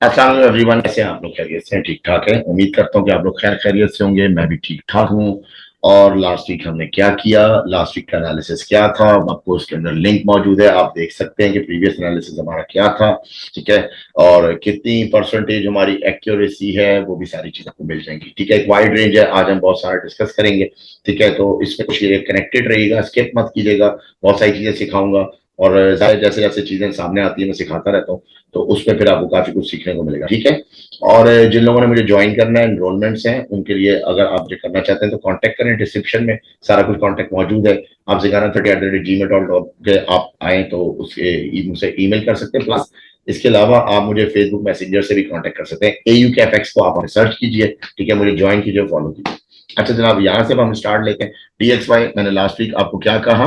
अस्सलाम वालेकुम एवरीवन, कैसे हैं आप लोग? खैरियत से हैं? ठीक ठाक है। उम्मीद करता हूँ कि आप लोग खैर खैरियत से होंगे। मैं भी ठीक ठाक हूँ। और लास्ट वीक हमने क्या किया, लास्ट वीक का एनालिसिस क्या था, आपको उसके अंदर लिंक मौजूद है, आप देख सकते हैं कि प्रीवियस एनालिसिस हमारा क्या था। ठीक है। और कितनी परसेंटेज हमारी एक्यूरेसी है वो भी सारी चीजें आपको मिल जाएंगी। ठीक है। एक वाइड रेंज है, आज हम बहुत सारा डिस्कस करेंगे। ठीक है। तो इसमें कुछ कनेक्टेड रहिएगा, स्किप मत कीजिएगा। बहुत सारी चीजें सिखाऊंगा। और जैसे जैसे चीजें सामने आती है मैं सिखाता रहता हूँ। तो उसमें फिर आपको काफी कुछ सीखने को मिलेगा। ठीक है। और जिन लोगों ने मुझे ज्वाइन करना है, एनरोलमेंट्स हैं उनके लिए, अगर आप जो करना चाहते हैं तो कांटेक्ट करें, डिस्क्रिप्शन में सारा कुछ कांटेक्ट मौजूद है। आप zigana30@gmail.com के आप आए तो उसके मुझसे ईमेल कर सकते हैं। प्लस इसके अलावा आप मुझे फेसबुक मैसेंजर से भी कांटेक्ट कर सकते हैं। AU कैफेक्स को आप सर्च कीजिए। ठीक है। मुझे ज्वाइन कीजिए, फॉलो कीजिए। अच्छा जनाब, यहाँ से हम स्टार्ट लेते हैं। DXY, मैंने लास्ट वीक आपको क्या कहा?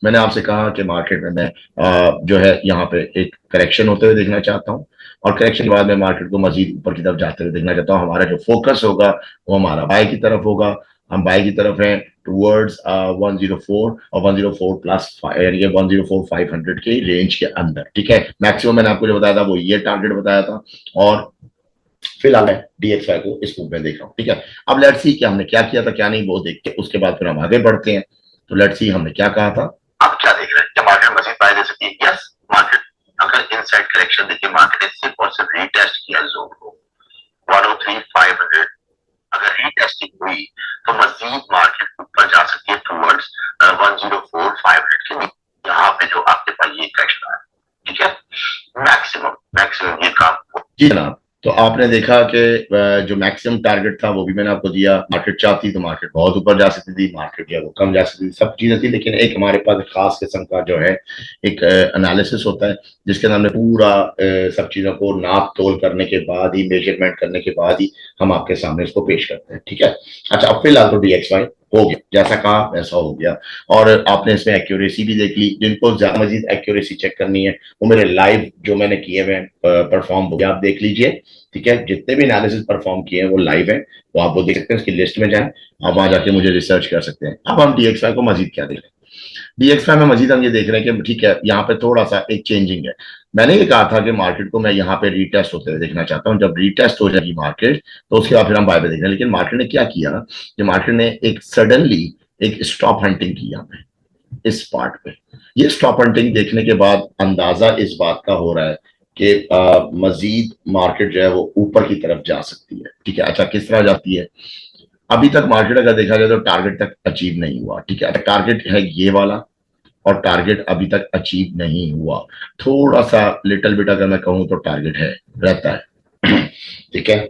मैंने आपसे कहा कि मार्केट में मैं जो है यहाँ पे एक करेक्शन होते हुए देखना चाहता हूँ। और करेक्शन के बाद में मार्केट को मजीद ऊपर की तरफ जाते हुए देखना चाहता हूँ। हमारा जो फोकस होगा वो हमारा बाय की तरफ होगा। हम बाय की तरफ हैं टूवर्ड्स 104 और 104 प्लस यानी कि 104,500 के रेंज के अंदर। ठीक है। मैक्सिमम मैंने आपको जो बताया था वो ये टारगेट बताया था। और फिलहाल मैं DXY को इस मूव में देख रहा हूँ। ठीक है। अब लेट्स सी कि हमने क्या किया था क्या नहीं, वो देख के उसके बाद फिर हम आगे बढ़ते हैं। तो लेट्स सी हमने क्या कहा था। आप क्या देख रहे हैं? क्या मार्केट मजीद बाय दे सकती है? यस, मार्केट अगर इनसाइड करेक्शन देखिए, मार्केट ने सिर्फ और सिर्फ रीटेस्ट किया जोन को 103,500। अगर रीटेस्टिंग हुई तो मजीद मार्केट ऊपर जा सकती है टूवर्ड्स 104,500 के नीचे। यहाँ पे जो आपके पास ये करेक्शन है, ठीक है, मैक्सिमम मैक्सिमम ये काम जी जनाब। तो आपने देखा कि जो मैक्सिमम टारगेट था वो भी मैंने आपको दिया। मार्केट चाहती तो मार्केट बहुत ऊपर जा सकती थी, मार्केट या वो कम जा सकती थी, सब चीजें थी। लेकिन एक हमारे पास खास किस्म का जो है एक एनालिसिस होता है, जिसके अंदर हमने पूरा सब चीजों को नाप तोल करने के बाद ही, मेजरमेंट करने के बाद ही हम आपके सामने इसको पेश करते हैं। ठीक है। अच्छा, अब फिलहाल तो DXY हो गया, जैसा कहा वैसा हो गया। और आपने इसमें एक्यूरेसी भी देख ली। जिनको ज्यादा मजीद एक्यूरेसी चेक करनी है वो मेरे लाइव जो मैंने किए हुए परफॉर्म हो गया, आप देख लीजिए। ठीक है। जितने भी एनालिसिस परफॉर्म किए हैं वो लाइव है, वो आप वो देख सकते हैं। उसकी लिस्ट में जाएं, आप वहां जाके मुझे रिसर्च कर सकते हैं। अब हम DXY को मजीद क्या देख रहे हैं? DXY में मजीद हम ये देख रहे हैं कि ठीक है, यहाँ पे थोड़ा सा एक चेंजिंग है। मैंने ये कहा था कि मार्केट को मैं यहाँ पे रीटेस्ट होते हुए देखना चाहता हूँ। जब रीटेस्ट हो जाएगी मार्केट तो उसके बाद फिर हम बाय पे देख रहे हैं। लेकिन मार्केट ने क्या किया कि मार्केट ने एक सडनली एक स्टॉप हंटिंग की यहाँ पे, इस पार्ट पे। ये स्टॉप हंटिंग देखने के बाद अंदाजा इस बात का हो रहा है कि मजीद मार्केट जो है वो ऊपर की तरफ जा सकती है। ठीक है। अच्छा, किस तरह जाती है? अभी तक मार्केट अगर देखा जाए तो टारगेट तक अचीव नहीं हुआ। ठीक है। टारगेट है ये वाला, और टारगेट अभी तक अचीव नहीं हुआ। थोड़ा सा लिटिल बिट अगर मैं कहूं तो टारगेट है, रहता है। ठीक है।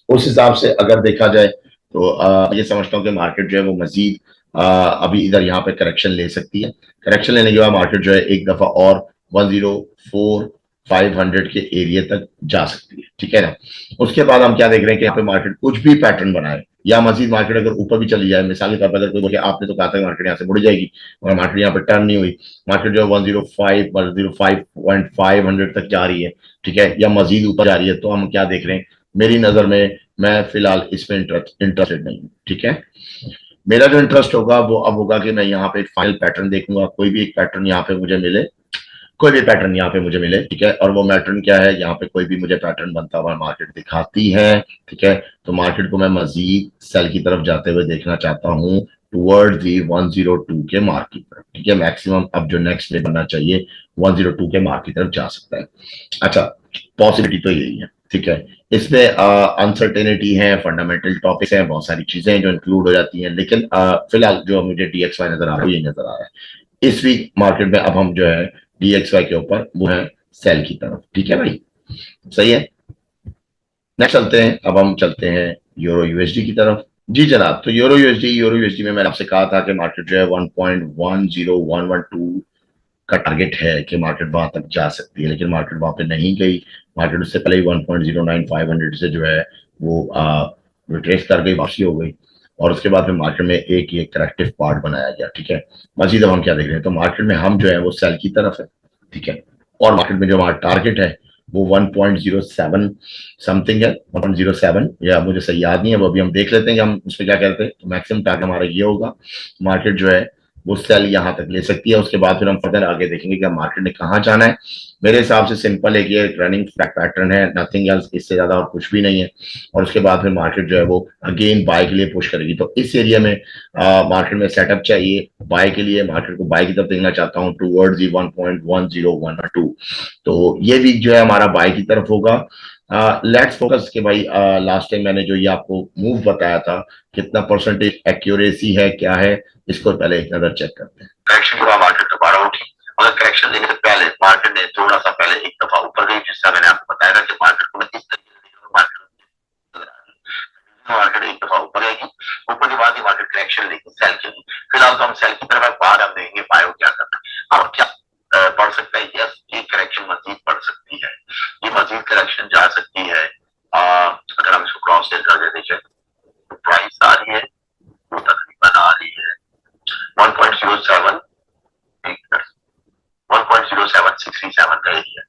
उस हिसाब से अगर देखा जाए तो ये समझता हूँ कि मार्केट जो है वो मजीद अभी इधर यहाँ पे करेक्शन ले सकती है। करेक्शन लेने के बाद मार्केट जो है एक दफा और 104,500 के एरिया तक जा सकती है। ठीक है ना। उसके बाद हम क्या देख रहे हैं कि यहाँ पे मार्केट कुछ भी पैटर्न बनाए या मजीद मार्केट अगर ऊपर भी चली जाए। मिसाल के तौर पर अगर कोई बोले आपने तो कहा था मार्केट यहाँ से मुड़ जाएगी, और मार्केट यहाँ पे टर्न नहीं हुई, मार्केट जो है 105 तक जा रही है, ठीक है, या मजीद ऊपर जा रही है, तो हम क्या देख रहे हैं? मेरी नजर में मैं फिलहाल इसमें इंटरेस्टेड नहीं हूँ। ठीक है। मेरा जो इंटरेस्ट होगा वो अब होगा कि मैं यहाँ पे एक फाइनल पैटर्न देखूंगा। कोई भी एक पैटर्न यहाँ पे मुझे मिले, कोई भी पैटर्न यहाँ पे मुझे मिले। ठीक है। और वो पैटर्न क्या है? यहाँ पे कोई भी मुझे पैटर्न बनता हुआ मार्केट दिखाती है, ठीक है, तो मार्केट को मैं मजीद सेल की तरफ जाते हुए देखना चाहता हूँ टूवर्ड दी 102 के मार्क की तरफ। ठीक है। मैक्सिमम अब जो नेक्स्ट में बनना चाहिए 102 के मार्क की तरफ जा सकता है। अच्छा, पॉसिबिलिटी तो यही है। ठीक है। इसमें अनसर्टेनिटी है, फंडामेंटल टॉपिक्स हैं, बहुत सारी चीजें हैं जो इंक्लूड हो जाती हैं। लेकिन फिलहाल जो मुझे DXY नजर आ रहा है ये नजर आ रहा है इस वीक मार्केट में। अब हम जो है DXY के ऊपर वो है सेल की तरफ। ठीक है भाई, सही है। नेक्स्ट चलते हैं, अब हम चलते हैं यूरो USD की तरफ। जी जनाब, तो यूरो USD में मैंने आपसे कहा था कि मार्केट जो है 1.10112 का टारगेट है कि मार्केट वहां तक जा सकती है। लेकिन मार्केट वहां पे नहीं गई। मार्केट उससे पहले ही 1.09500 से जो है वो रिट्रेस कर गई, वापसी हो गई। और उसके बाद फिर मार्केट में एक ही एक करेक्टिव पार्ट बनाया गया। ठीक है। मजीद अब हम क्या देख रहे हैं? तो मार्केट में हम जो है वो सेल की तरफ है। ठीक है। और मार्केट में जो हमारा टारगेट है वो 1.07 समथिंग है, 1.07, या मुझे सही याद नहीं है, वो अभी हम देख लेते हैं कि हम उस पर क्या कहते हैं। तो मैक्सिमम टारगेट हमारा ये होगा। मार्केट जो है वो सेल यहाँ तक ले सकती है। उसके बाद फिर हम फर्दर आगे देखेंगे कि मार्केट ने कहाँ जाना है। मेरे हिसाब से सिंपल है कि ये रनिंग पैटर्न है, नथिंग एल्स, इससे ज्यादा और कुछ भी नहीं है। और उसके बाद फिर मार्केट जो है वो अगेन बाय के लिए पुश करेगी। तो इस एरिया में मार्केट में सेटअप चाहिए बाय के लिए। मार्केट को बाय की तरफ देखना चाहता हूँ टूवर्ड्स 1.1012। तो ये वीक जो है हमारा बाय की तरफ होगा। लेट्स फोकस कि भाई लास्ट टाइम मैंने जो ये आपको मूव बताया था कितना परसेंटेज एक्यूरेसी है, क्या है, इसको पहले एक नजर चेक करते हैं। करेक्शन के बाद मार्केट दोबारा उठी, मगर करेक्शन देने से पहले मार्केट ने थोड़ा सा पहले एक दफा ऊपर गई, जिसका मैंने आपको बताया था कि मार्केट को मैं इस तरीके से मार्केट एक दफा ऊपर आएगी, ऊपर के बाद ही मार्केट करेक्शन लेगी सेल के लिए। फिलहाल तो हम सेल की तरफ बाद हम देखेंगे बायो क्या करना है। अब क्या बढ़ सकता है? यस, ये करेक्शन मजीद बढ़ सकती है, ये मजीद करेक्शन जा सकती है। अगर हम इसको क्रॉस सेल करके देखें तो प्राइस आ रही है, वो तकरीबन आ रही है 1.07 1.0767 का एरिया।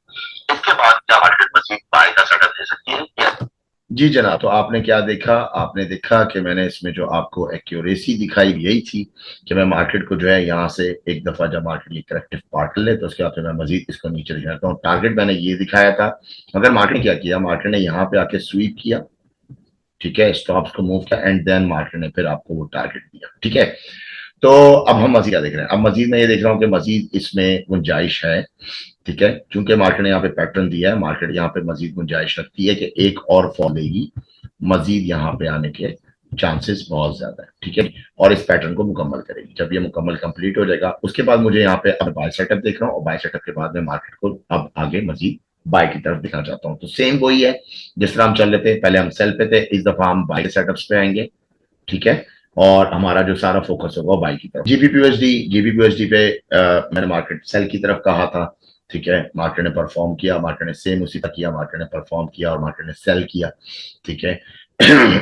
इसके बाद क्या मार्केट मजीद बाय का सेटअप दे सकती है? यस। जी जनाब, तो आपने क्या देखा? आपने देखा कि मैंने इसमें जो आपको एक्यूरेसी दिखाई यही थी कि मैं मार्केट को जो है यहाँ से एक दफा जब मार्केट ये करेक्टिव पार्ट ले तो उसके बाद फिर मैं मजीद इसको नीचे दिखाता हूँ। टारगेट मैंने ये दिखाया था। अगर मार्केट ने क्या किया, मार्केट ने यहाँ पे आके स्वीप किया, ठीक है, स्टॉप्स को मूव किया एंड देन मार्केट ने फिर आपको वो टारगेट दिया, ठीक है। तो अब हम मजीद क्या देख रहे हैं? अब मजीद मैं ये देख रहा हूँ कि मजीद इसमें गुंजाइश है, ठीक है, क्योंकि मार्केट ने यहाँ पे पैटर्न दिया है। मार्केट यहाँ पे मजीद गुंजाइश रखती है कि एक और फॉल देगी, मजीद यहाँ पे आने के चांसेस बहुत ज्यादा है, ठीक है। और इस पैटर्न को मुकम्मल करेगी। जब ये मुकम्मल कंप्लीट हो जाएगा उसके बाद मुझे यहाँ पे अब बाय सेटअप देख रहा हूँ, और बाय सेटअप के बाद में मार्केट को अब आगे मजीद बाय की तरफ दिखाना चाहता हूँ। तो सेम वही है जिस तरह हम चल रहे थे, पहले हम सेल पे थे, इस दफा हम बाय सेटअप्स पे आएंगे, ठीक है। और हमारा जो सारा फोकस होगा बाई की तरफ। जीबीपीयूएसडी पे मैंने मार्केट सेल की तरफ कहा था, ठीक है। मार्केट ने परफॉर्म किया, मार्केट ने सेम उसी तरह किया, मार्केट ने परफॉर्म किया और मार्केट ने सेल किया, ठीक है।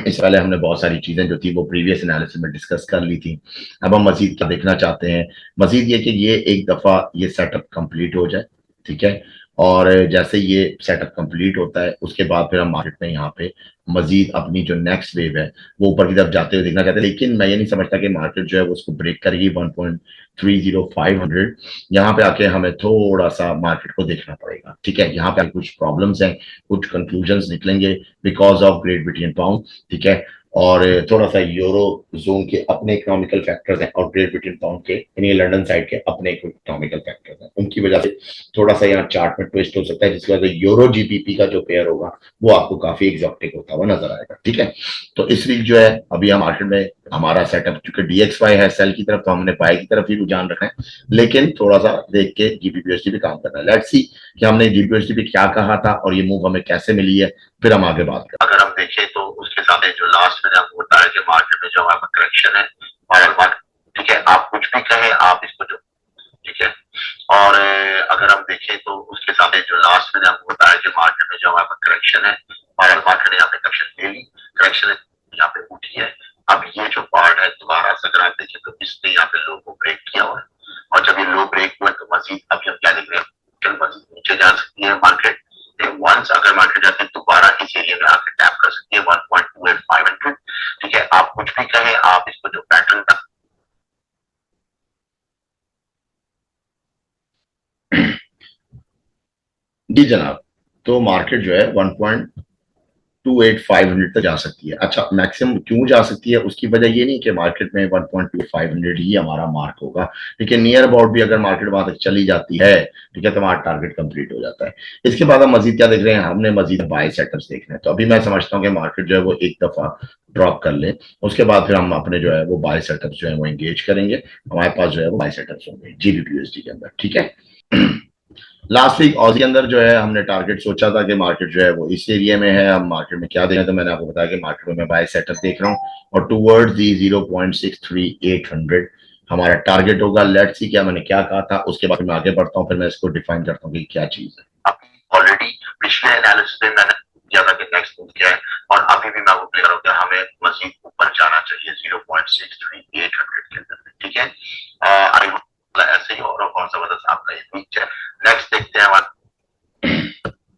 इस पहले हमने बहुत सारी चीजें जो थी वो प्रीवियस एनालिसिस में डिस्कस कर ली थी। अब हम मजीद क्या देखना चाहते हैं? मजीद ये कि ये एक दफा ये सेटअप कंप्लीट हो जाए, ठीक है। और जैसे ये सेटअप कंप्लीट होता है उसके बाद फिर हम मार्केट में यहाँ पे मजीद अपनी जो नेक्स्ट वेव है वो ऊपर की तरफ जाते हुए देखना चाहते हैं। लेकिन मैं ये नहीं समझता कि मार्केट जो है वो उसको ब्रेक करेगी 1.30500। यहाँ पे आके हमें थोड़ा सा मार्केट को देखना पड़ेगा, ठीक है। यहाँ पे कुछ प्रॉब्लम्स हैं, कुछ कंक्लूजन्स निकलेंगे because of great Britain pound, ठीक है। और थोड़ा सा यूरो जोन के अपने इकोनॉमिकल फैक्टर्स हैं और ग्रेट ब्रिटेन पाउंड के यानी लंदन साइड के अपने इकोनॉमिकल फैक्टर्स हैं, उनकी वजह से थोड़ा सा यहाँ चार्ट में ट्विस्ट हो सकता है, जिसकी वजह से यूरो जीबीपी का जो पेयर होगा वो आपको काफी एग्जॉटिक होता हुआ नजर आएगा, ठीक है। तो इस वीक जो है अभी हम मार्केट में हमारा सेटअप चूंकि डीएक्सवाई है सेल की तरफ, तो हमने बाय की तरफ ही रुझान रखा है, लेकिन थोड़ा सा देख के जीबीपीएसडी पे काम करना है। लेट्स सी कि हमने जीबीपीएसडी पे क्या कहा था और ये मूव हमें कैसे मिली है, फिर हम आगे बात करें। अगर हम देखें तो उसके साथ जो लास्ट में आपको बताया कि मार्केट में जो हमारा करेक्शन है, ठीक है, आप कुछ भी कहें आप इसको जो, ठीक है। और अगर हम देखें तो उसके साथ जो लास्ट में आपको बताया कि मार्केट में जो हमारा करेक्शन है, मार्केट ने यहाँ पे करेक्शन ले ली, करेक्शन यहाँ पे उठी है। अब ये जो पार्ट है दोबारा से अगर आप देखें तो इसने यहाँ पे लो को ब्रेक किया हुआ है, और जब ये लो ब्रेक हुआ तो मजीद अभी हम क्या देख रहे हैं, मजीद नीचे जा सकती है मार्केट। वंस अगर मार्केट जाते हैं दोबारा इस एरिया में आकर टैप कर सकती है 1.28500, ठीक है। आप कुछ भी कहें आप इसको जो पैटर्न का जी जनाब, तो मार्केट जो है 1.28500 तक जा सकती है। अच्छा, मैक्सिमम क्यों जा सकती है उसकी वजह ये नहीं कि मार्केट में 1.2500 ही हमारा मार्क होगा, ठीक है। नियर अबाउट भी अगर मार्केट वहां तक चली जाती है, ठीक है, तो हमारा टारगेट कंप्लीट हो जाता है। इसके बाद हम मजीद क्या देख रहे हैं? हमने मजीद बाय सेटअप्स देख रहे हैं। तो अभी मैं समझता हूँ कि मार्केट जो है वो एक दफा ड्रॉप कर ले, उसके बाद फिर हम अपने जो है वो बाय सेटअप्स जो है वो एंगेज करेंगे। हमारे पास जो है वो बाय सेटअप्स होंगे जीबीपीएसडी के अंदर, ठीक है। लास्ट वीक ऑजी के अंदर जो है हमने टारगेट सोचा था कि मार्केट जो है वो इस एरिया में है। हम मार्केट में क्या देख रहे हैं तो मैंने आपको बताया कि मार्केट में मैं बाय सेटअप देख रहा हूँ और टूवर्ड्स दी 0.63800 हमारा टारगेट होगा। लेट्स सी क्या मैंने क्या कहा था, उसके बाद मैं आगे बढ़ता हूँ, फिर मैं इसको डिफाइन करता हूँ कि क्या चीज है। अभी ऑलरेडी पिछले एनालिसिस में मैंने किया था कि नेक्स्ट मूव क्या है, और अभी भी मैं आपको क्लियर हो गया हमें मजीद ऊपर जाना चाहिए 0.63800 के अंदर, ठीक है। आई ऐसे ही और कौन सा मतलब आपका ये वीक है। नेक्स्ट देखते हैं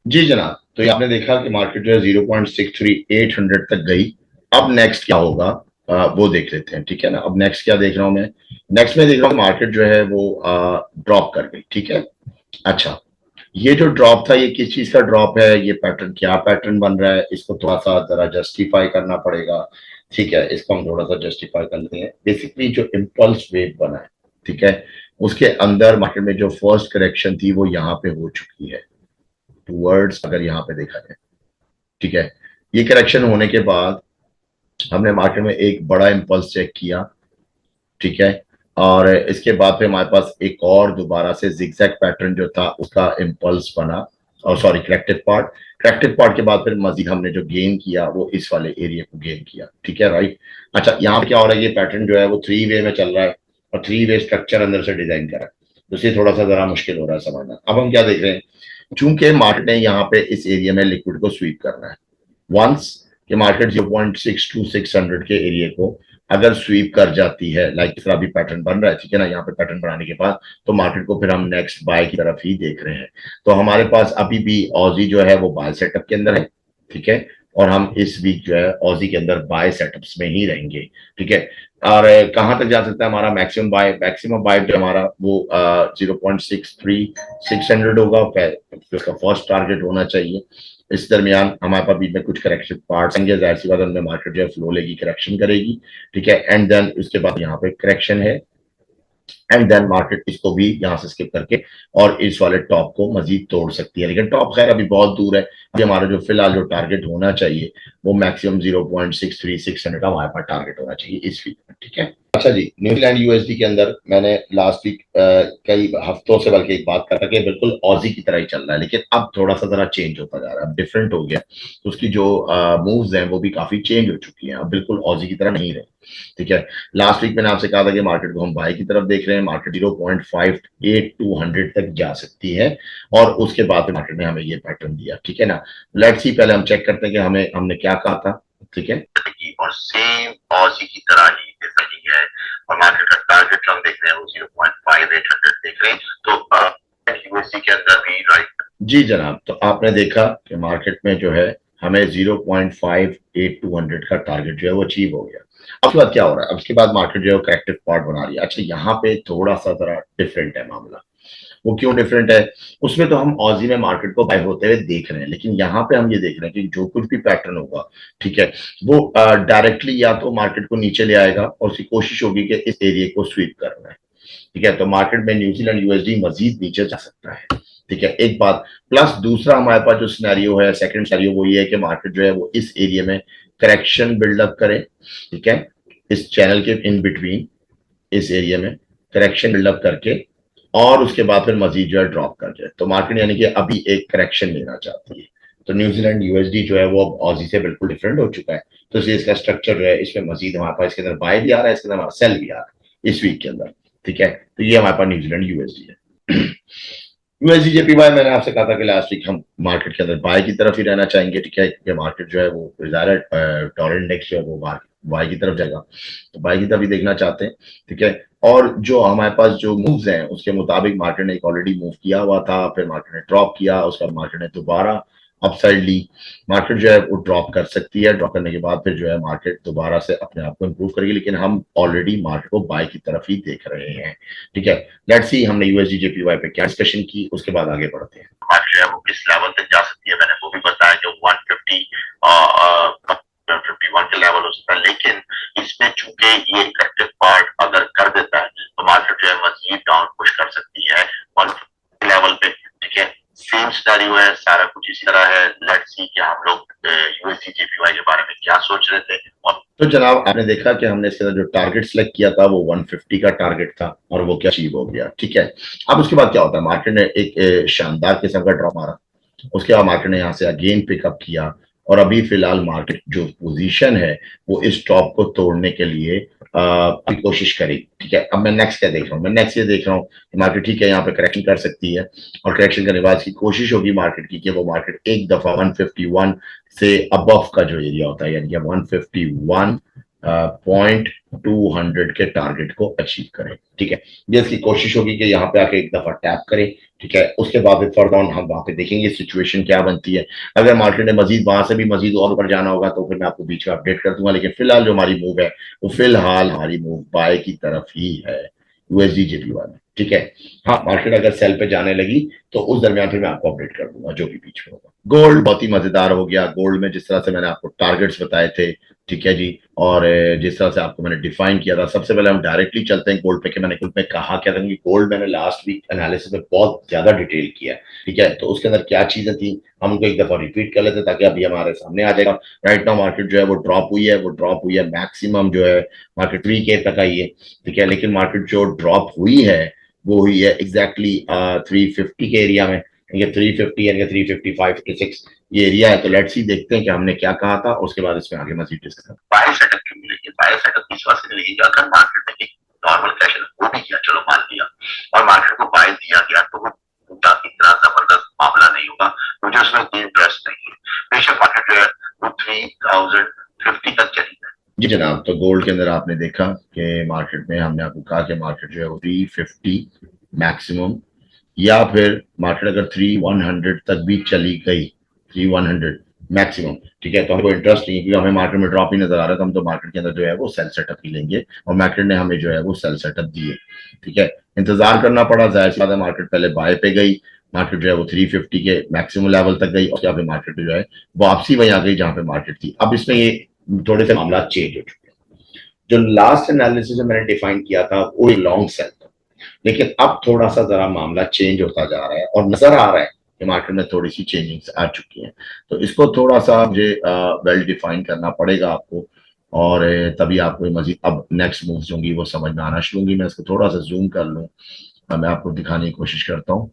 जी जनाब, तो आपने देखा कि मार्केट जो है 0.63800 तक गई। अब नेक्स्ट क्या होगा? वो देख लेते हैं, ठीक है ना। अब नेक्स्ट क्या देख रहा हूं मैं, नेक्स्ट में देख रहा हूँ मार्केट जो है वो ड्रॉप कर गई, ठीक है। अच्छा, ये जो ड्रॉप था ये किस चीज का ड्रॉप है, ये पैटर्न क्या पैटर्न बन रहा है, इसको थोड़ा सा जरा जस्टिफाई करना पड़ेगा, ठीक है। इसको हम थोड़ा सा जस्टिफाई कर लेते हैं। बेसिकली जो इम्पल्स वेव बना है, ठीक है, उसके अंदर मार्केट में जो फर्स्ट करेक्शन थी वो यहाँ पे हो चुकी है टूवर्ड्स, अगर यहाँ पे देखा जाए, ठीक है। ये करेक्शन होने के बाद हमने मार्केट में एक बड़ा इम्पल्स चेक किया, ठीक है। और इसके बाद फिर हमारे पास एक और दोबारा से जिगजैग पैटर्न जो था उसका इम्पल्स बना, और सॉरी करेक्टिव पार्ट के बाद फिर मजीद हमने जो गेन किया वो इस वाले एरिया को गेन किया, ठीक है, राइट। अच्छा, यहाँ पे क्या हो रहा है, ये पैटर्न जो है वो 3 वे में चल रहा है और 3 वे स्ट्रक्चर अंदर से डिजाइन करा है, तो इसलिए थोड़ा सा जरा मुश्किल हो रहा है समझना। अब हम क्या देख रहे हैं, चूंकि मार्केट ने यहाँ पे इस एरिया में लिक्विड को स्वीप करना है, वंस कि मार्केट 0.6 टू 600 के एरिया को अगर स्वीप कर जाती है, लाइक इस तरह भी पैटर्न बन रहा है, ठीक है ना। यहाँ पे पैटर्न बनाने के बाद तो मार्केट को फिर हम नेक्स्ट बाय की तरफ ही देख रहे हैं। तो हमारे पास अभी भी ऑजी जो है वो बाय सेटअप के अंदर है, ठीक है, और हम इस वीक जो है ऑजी के अंदर बाय सेटअप्स में ही रहेंगे, ठीक है। और कहां तक जा सकता है हमारा मैक्सिमम बाय जो हमारा वो 0.63 600 होगा, उसका फर्स्ट टारगेट होना चाहिए। इस दरमियान हमारे पास बीच में कुछ करेक्शन पार्ट्स आएंगे, जाहिर सी बात है मार्केट जो है फ्लो लेगी, करेक्शन करेगी, ठीक है। एंड देन उसके बाद यहाँ पे करेक्शन है, एंड देन मार्केट इसको भी यहाँ से स्किप करके और इस वाले टॉप को मजीद तोड़ सकती है, लेकिन टॉप खैर अभी बहुत दूर है। अभी हमारा जो फिलहाल जो टारगेट होना चाहिए वो मैक्सिमम 0.63 600 का हमारे पास टारगेट होना चाहिए इस वीक में, ठीक है। अच्छा जी, न्यूजीलैंड यूएसडी के अंदर मैंने लास्ट वीक कई हफ्तों से बल्कि एक बात करा कि बिल्कुल ऑजी की तरह ही चल रहा है, लेकिन अब थोड़ा सा जरा चेंज होता जा रहा है, अब डिफरेंट हो गया। तो उसकी जो मूव्स हैं वो भी काफी चेंज हो चुकी हैं, अब बिल्कुल ऑजी की तरह नहीं रहे, ठीक है। लास्ट वीक मैंने आपसे कहा था कि मार्केट को हम बाय की तरफ देख रहे हैं, मार्केट 0.58 तक जा सकती है, और उसके बाद मार्केट ने हमें ये पैटर्न दिया, ठीक है ना। लेट्स सी, पहले हम चेक करते हैं कि हमने क्या कहा था, ठीक है। और सेम ऑजी की तरह ही डिफरेंट है, और मार्केट का टारगेट हम देख रहे हैं वो 0.5800 देख रहे हैं। तो यूएसडी के अंदर भी राइट जी जनाब, तो आपने देखा कि मार्केट में जो है हमें 0.58200 का टारगेट जो है वो अचीव हो गया। अब उसके बाद क्या हो रहा है, अब उसके बाद मार्केट जो है करेक्टिव पार्ट बना रही है। अच्छा, यहाँ पे थोड़ा सा जरा डिफरेंट है मामला। वो क्यों डिफरेंट है, उसमें तो हम ऑजी में मार्केट को बाय होते हुए देख रहे हैं, लेकिन यहाँ पे हम ये देख रहे हैं कि जो कुछ भी पैटर्न होगा, ठीक है, वो डायरेक्टली या तो मार्केट को नीचे ले आएगा और उसकी कोशिश होगी कि इस एरिया को स्वीप करना है, ठीक है। तो मार्केट में न्यूजीलैंड यूएसडी मजीद नीचे जा सकता है, ठीक है, एक बात। प्लस दूसरा हमारे पास जो सिनेरियो है, सेकंड सिनेरियो, वो ये है कि मार्केट जो है वो इस एरिया में करेक्शन बिल्डअप करे, ठीक है, इस चैनल के इन बिटवीन, इस एरिया में करेक्शन बिल्डअप करके और उसके बाद फिर मजीद जो है ड्रॉप कर जाए। तो मार्केट यानी कि अभी एक करेक्शन लेना चाहती है। तो न्यूजीलैंड यूएसडी जो है वो अब ऑजी से बिल्कुल डिफरेंट हो चुका है। तो इसलिए इसका स्ट्रक्चर जो है, इसमें मजीद हमारे पास इसके अंदर बाय भी आ रहा है, इसके अंदर हमारा सेल भी आ रहा है इस वीक के अंदर, ठीक है। तो ये हमारे पास न्यूजीलैंड यूएसडी है। यूएसडी जेपीवाई मैंने आपसे कहा था कि लास्ट वीक हम मार्केट के अंदर बाय की तरफ ही रहना चाहेंगे, ठीक है, क्योंकि मार्केट जो है वो डॉलर इंडेक्स जो है वो बाय की तरफ जाएगा, तो बाय की तरफ ही देखना चाहते हैं, ठीक है। और जो हमारे पास जो मूव्स हैं उसके मुताबिक मार्केट ने एक ऑलरेडी मूव किया हुआ था, फिर मार्केट ने ड्रॉप किया, उसका मार्केट ने दोबारा अपसाइड ली। मार्केट जो है वो ड्रॉप कर सकती है, ड्रॉप करने के बाद फिर जो है मार्केट दोबारा से अपने आप को इंप्रूव करेगी, लेकिन हम ऑलरेडी मार्केट को बाय की तरफ ही देख रहे हैं, ठीक है। लेट्स सी हमने यूएसडी जेपीवाई पे क्या डिस्कशन की, उसके बाद आगे बढ़ते हैं। मार्केट जो है वो किस लेवल तक जा सकती है, मैंने वो भी बताया कि 151 के लेवल हो सकता है, लेकिन इसमें चूंकि ये करेक्टिव पार्ट अगर कर देता है तो मार्केट जो है मजीद डाउन पुश कर सकती है 150 लेवल पे, ठीक है। सेम सिनेरियो है, सारा कुछ इसी तरह है। लेट्स सी कि हम लोग यूएसडी जेपीवाई के बारे में क्या सोच रहे थे। और तो जनाब आपने देखा कि हमने इसके जो टारगेट सेलेक्ट किया था वो 150 का टारगेट था, और वो क्या अचीव हो गया, ठीक है। अब उसके बाद क्या होता है, मार्केट ने एक शानदार किस्म का ड्रॉप मारा, उसके बाद मार्केट ने यहाँ से अगेन पिकअप किया, और अभी फिलहाल मार्केट जो पोजीशन है वो इस टॉप को तोड़ने के लिए अभी कोशिश करेगी, ठीक है। अब मैं नेक्स्ट क्या देख रहा हूँ, मैं नेक्स्ट ये देख रहा हूँ कि मार्केट ठीक है यहाँ पे करेक्शन कर सकती है, और करेक्शन करने के बाद की कोशिश होगी मार्केट की कि वो मार्केट एक दफा 151 से अबव का जो एरिया होता है, यानी कि 151.200 के टारगेट को अचीव करें, ठीक है। ये इसकी कोशिश होगी कि यहाँ पे आके एक दफा टैप करे, ठीक है। उसके बाद फिर फर्दर ऑन हम वहां पे देखेंगे सिचुएशन क्या बनती है। अगर मार्केट ने मजीद वहां से भी मजीद और ऊपर जाना होगा तो फिर मैं आपको बीच में अपडेट कर दूंगा, लेकिन फिलहाल जो हमारी मूव है वो फिलहाल हमारी मूव बाय की तरफ ही है यूएसडी जेपीवाई में, ठीक है। हाँ, मार्केट अगर सेल पे जाने लगी तो उस दरमियान फिर मैं आपको अपडेट कर दूंगा जो भी बीच में होगा। गोल्ड बहुत ही मजेदार हो गया। गोल्ड में जिस तरह से मैंने आपको टारगेट्स बताए थे, ठीक है जी, और जिस तरह से आपको मैंने डिफाइन किया था, सबसे पहले हम डायरेक्टली चलते हैं गोल्ड पे कि मैंने गोल्ड पे कहा क्या था। गोल्ड मैंने लास्ट वीक एनालिसिस में बहुत ज्यादा डिटेल किया है, ठीक है। तो उसके अंदर क्या चीजें थी हम उनको एक दफा रिपीट कर लेते ताकि अभी हमारे सामने आ जाएगा। राइट नाउ मार्केट जो है वो ड्रॉप हुई है, वो ड्रॉप हुई है मैक्सिमम जो है मार्केट 3K तक आई है, ठीक है। लेकिन मार्केट जो ड्रॉप हुई है वो हुई है एग्जैक्टली 350 के एरिया में। ये 350 यानी 355 56 ये एरिया है। तो लेट्स सी देखते हैं कि हमने क्या कहा था, उसके बाद इसमें आगे मजीद डिस्कस। बाय सेटअप क्यों मिलेगी? बाय सेटअप इस वजह से मिलेगी कि अगर मार्केट में एक नॉर्मल क्रैश वो भी किया, चलो मान लिया, और मार्केट को बाय दिया गया तो वो इतना जबरदस्त मामला नहीं होगा, मुझे उसमें इंटरेस्ट नहीं है। बेशक मार्केट जो है वो 3050 तक चली जाए। जी जनाब, तो गोल्ड के अंदर आपने देखा कि मार्केट में हमने आपको कहा कि मार्केट जो है वो 350 मैक्सिमम, या फिर मार्केट अगर 3100 तक भी चली गई, 3100 मैक्सिमम, ठीक है, तो हमको इंटरेस्ट नहीं है क्योंकि हमें मार्केट में ड्रॉप ही नजर आ रहा है। तो हम तो मार्केट के अंदर जो है वो सेल सेटअप ही लेंगे, और मार्केट ने हमें जो है वो सेल सेटअप दिए, ठीक है। इंतजार करना पड़ा, जाहिर सी बात है, मार्केट पहले बाय पे गई, मार्केट जो है वो 350 के मैक्सिमम लेवल तक गई, और यहाँ पे मार्केट जो है वापसी वहीं आ गई जहां पे मार्केट थी। अब इसमें ये थोड़े से मामला चेंज हो चुके हैं। जो लास्ट एनालिसिस में मैंने डिफाइन किया था वो लॉन्ग सेल था, लेकिन अब थोड़ा सा जरा मामला चेंज होता जा रहा है और नजर आ रहा है कि मार्केट में थोड़ी सी चेंजिंग्स आ चुकी हैं। तो इसको थोड़ा सा मुझे वेल डिफाइन करना पड़ेगा आपको, और तभी आपको मजीद अब नेक्स्ट मूव्स होंगी वो समझ में आना शुरू होंगी। मैं इसको थोड़ा सा जूम कर लूँ, मैं आपको दिखाने की कोशिश करता हूँ।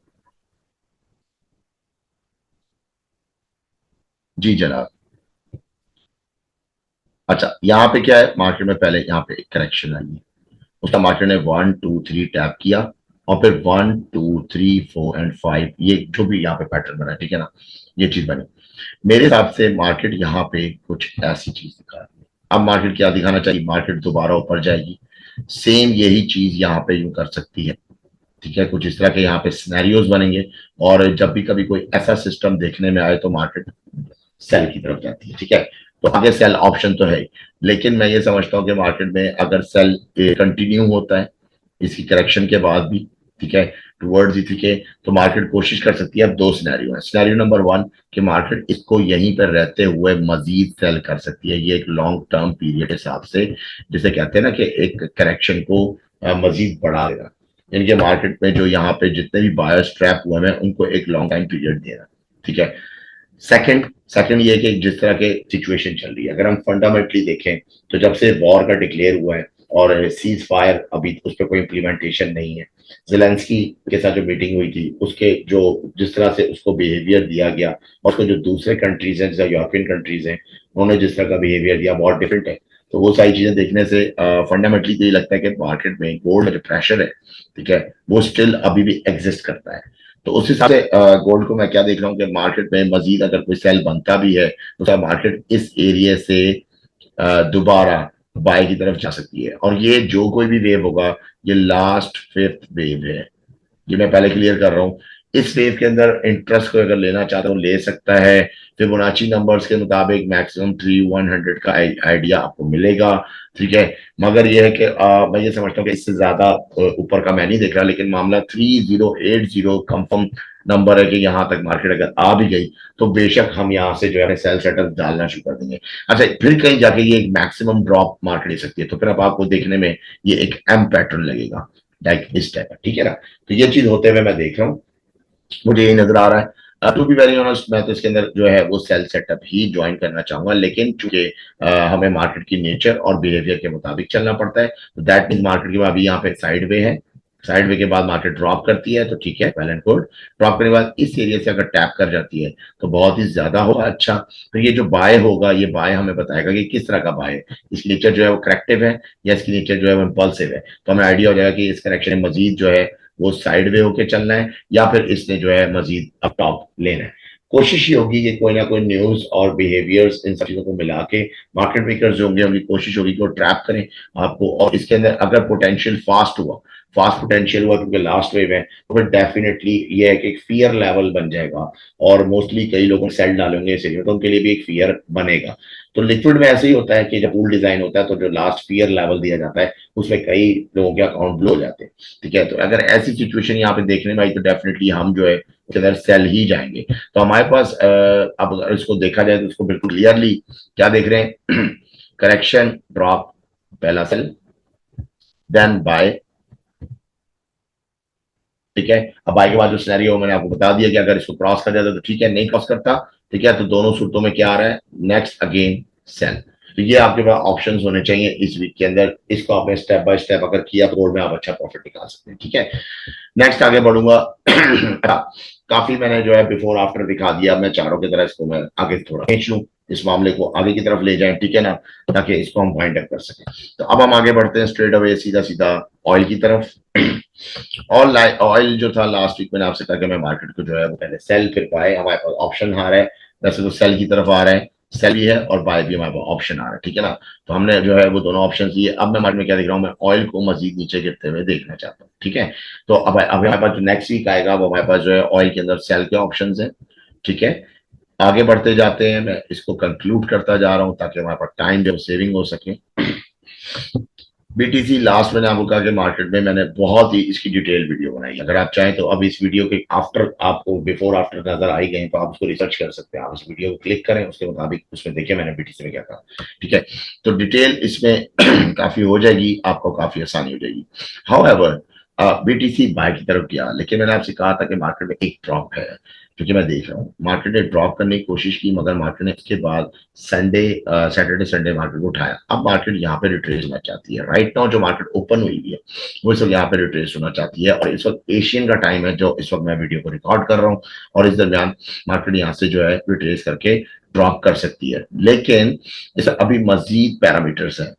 जी जनाब, अच्छा यहाँ पे क्या है, मार्केट में पहले यहाँ पे एक करेक्शन आई है, उसका मार्केट ने 1 2 3 टैप किया, और फिर 1 2 3 4 एंड 5 ये जो भी यहाँ पे पैटर्न बना, ठीक है ना, ये चीज बनी। मेरे हिसाब से मार्केट यहाँ पे कुछ ऐसी चीज दिखा रही है। अब मार्केट क्या दिखाना चाहिए? मार्केट दोबारा ऊपर जाएगी, सेम यही चीज यहाँ पे यूं कर सकती है, ठीक है। कुछ इस तरह के यहाँ पे सिनेरियोज बनेंगे, और जब भी कभी कोई ऐसा सिस्टम देखने में आए तो मार्केट सेल की तरफ जाती है, ठीक है। तो आगे सेल ऑप्शन तो है, लेकिन मैं ये समझता हूँ कि मार्केट में अगर सेल कंटिन्यू होता है इसकी करेक्शन के बाद भी, ठीक है, टुवर्ड्स इसी के, तो मार्केट कोशिश कर सकती है। अब दो सिनेरियो है। सिनेरियो नंबर 1 कि मार्केट इसको यहीं पर रहते हुए मजीद सेल कर सकती है, ये एक लॉन्ग टर्म पीरियड हिसाब से, जिसे कहते हैं ना कि एक करेक्शन को मजीद बढ़ा देना, यानी कि मार्केट में जो यहाँ पे जितने भी बायर्स ट्रैप हुए हैं उनको एक लॉन्ग टाइम पीरियड देना, ठीक है। सेकंड सेकंड ये कि जिस तरह के सिचुएशन चल रही है, अगर हम फंडामेंटली देखें तो जब से वॉर का डिक्लेयर हुआ है और सीज फायर अभी उस पर कोई इम्प्लीमेंटेशन नहीं है, जेलेंस्की के साथ जो मीटिंग हुई थी उसके जो जिस तरह से उसको बिहेवियर दिया गया, और उसको जो दूसरे कंट्रीज हैं जैसे यूरोपियन कंट्रीज हैं उन्होंने जिस तरह का बिहेवियर दिया बहुत डिफरेंट है। तो वो सारी चीजें देखने से फंडामेंटली तो ये लगता है कि मार्केट में गोल्ड जो प्रेशर है, ठीक है, वो स्टिल अभी भी एग्जिस्ट करता है। तो उस हिसाब से गोल्ड को मैं क्या देख रहा हूँ कि मार्केट में मजीद अगर कोई सेल बनता भी है तो मार्केट इस एरिया से दोबारा बाय की तरफ जा सकती है, और ये जो कोई भी वेव होगा ये लास्ट फिफ्थ वेव है, ये मैं पहले क्लियर कर रहा हूँ। इस वेव के अंदर इंटरेस्ट को अगर लेना चाहता हूँ ले सकता है, फिबोनाची नंबर्स के मुताबिक मैक्सिमम 3100 का आइडिया आपको मिलेगा, ठीक है। मगर यह है कि मैं ये समझता हूँ कि इससे ज्यादा ऊपर का मैं नहीं देख रहा, लेकिन मामला 3080 कंफर्म नंबर है कि यहां तक मार्केट अगर आ भी गई तो बेशक हम यहाँ से जो है सेल सेटअप डालना शुरू कर देंगे। अच्छा, फिर कहीं जाके ये एक मैक्सिमम ड्रॉप मार्केट ले सकती है, तो फिर अब आपको देखने में ये एक एम पैटर्न लगेगा, लाइक इस टाइप का, ठीक है ना। तो ये चीज होते हुए मैं देख रहा हूँ, मुझे यही नजर आ रहा है। टू बी वेरी ऑनेस्ट, मैं तो इसके अंदर जो है वो सेल सेटअप ही ज्वाइन करना चाहूंगा, लेकिन चूंकि हमें मार्केट की नेचर और बिहेवियर के मुताबिक चलना पड़ता है, तो दैट मीन मार्केट के बाद अभी यहाँ पे साइड वे है, साइड वे के बाद मार्केट ड्रॉप करती है तो ठीक है, वेल एंड गुड। ड्रॉप करने के बाद इस एरिया से अगर टैप कर जाती है तो बहुत ही ज्यादा होगा अच्छा। तो ये जो बाय होगा, ये बाय हमें बताएगा कि किस तरह का बाय है, इसकी नेचर जो है वो करेक्टिव है या इसकी नेचर जो है वो इम्पल्सिव है। तो हमें आइडिया हो जाएगा कि इस करेक्शन में मजीद जो है वो साइड वे होके चलना है या फिर इसने जो है मजीद अप टॉप लेना है। कोशिश ही होगी कि कोई ना कोई न्यूज और बिहेवियर्स इन सब चीजों को मिला के मार्केट मेकर्स जो होंगे उनकी कोशिश होगी कि वो ट्रैप करें आपको, और इसके अंदर अगर पोटेंशियल फास्ट हुआ फास्ट पोटेंशियल हुआ क्योंकि लास्ट वेव है, तो फिर डेफिनेटली ये है कि एक फियर लेवल बन जाएगा और मोस्टली कई लोग सेल डालेंगे इस एरिया में, तो उनके लिए भी एक फियर बनेगा। तो लिक्विड में ऐसे ही होता है कि जब पूल डिजाइन होता है तो जो लास्ट फियर लेवल दिया जाता है उसमें कई लोगों के अकाउंट ब्लो हो जाते हैं, ठीक है। तो अगर ऐसी सिचुएशन यहाँ पे देखने में आई तो डेफिनेटली हम जो है उसके अंदर सेल ही जाएंगे। तो हमारे पास अब अगर इसको देखा जाए तो इसको बिल्कुल क्लियरली क्या देख रहे हैं, करेक्शन ड्रॉप पहला सेल, देन बाय, ठीक है। अब बाय के बाद जो सिनेरियो मैंने आपको बता दिया कि अगर इसको क्रॉस कर जाता तो ठीक है, नहीं क्रॉस करता, ठीक है, तो दोनों सूरतों में क्या आ रहा है, नेक्स्ट अगेन सेल। तो ये आपके पास ऑप्शंस होने चाहिए इस वीक के अंदर, इसको आपने स्टेप बाय स्टेप अगर किया तो में आप अच्छा प्रॉफिट निकाल सकते हैं, ठीक है। नेक्स्ट आगे बढ़ूंगा। काफी मैंने जो है बिफोर आफ्टर दिखा दिया, मैं चारों की तरह इसको मैं आगे थोड़ा खींच लूं, इस मामले को आगे की तरफ ले जाएं, ठीक है ना, ताकि इसको हम फाइंड अप कर सकें। तो अब हम आगे बढ़ते हैं स्ट्रेट अवे सीधा सीधा ऑयल की तरफ। और ऑयल जो था लास्ट वीक मैंने आपसे कहा कि मैं मार्केट को जो है वो पहले सेल फिर बाय, हमारे पास ऑप्शन आ रहा है, वैसे तो सेल की तरफ आ रहा है, सेल भी है और बाय भी हमारे पास ऑप्शन आ रहा है, ठीक है ना। तो हमने जो है वो दोनों ऑप्शन दिए। अब मैं मार्केट में क्या देख रहा हूँ, मैं ऑयल को मजीद नीचे गिरते हुए देखना चाहता हूँ, ठीक है। तो अब हमारे पास जो नेक्स्ट वीक आएगा वो हमारे पास जो है ऑयल के अंदर सेल के ऑप्शन है, ठीक है। आगे बढ़ते जाते हैं, मैं इसको कंक्लूड करता जा रहा हूं ताकि हमारे पास टाइम जो सेविंग हो सके। बीटीसी लास्ट मैंने आपको कहा कि मार्केट में मैंने बहुत ही इसकी डिटेल वीडियो बनाई, अगर आप चाहें तो अब इस वीडियो के आफ्टर आपको बिफोर आफ्टर नजर आई गए तो आप उसको रिसर्च कर सकते हैं, आप इस वीडियो को क्लिक करें, उसके मुताबिक उसमें देखिए मैंने बीटीसी में क्या कहा, ठीक है। तो डिटेल इसमें काफी हो जाएगी, आपको काफी आसानी हो जाएगी। हाउएवर बीटीसी बाय की तरफ गया, लेकिन मैंने आपसे कहा था कि मार्केट में एक ड्रॉप है, क्योंकि मैं देख रहा हूँ मार्केट ने ड्रॉप करने की कोशिश की, मगर मार्केट ने इसके बाद संडे सैटरडे संडे मार्केट को उठाया। अब मार्केट यहाँ पे रिट्रेस होना चाहती है, राइट नाउ जो मार्केट ओपन हुई है वो इस वक्त यहाँ पे रिट्रेस होना चाहती है, और इस वक्त एशियन का टाइम है जो इस वक्त मैं वीडियो को रिकॉर्ड कर रहा हूँ, और इस दरमियान मार्केट यहाँ से जो है रिट्रेस करके ड्रॉप कर सकती है। लेकिन इस अभी मजीद पैरामीटर्स है,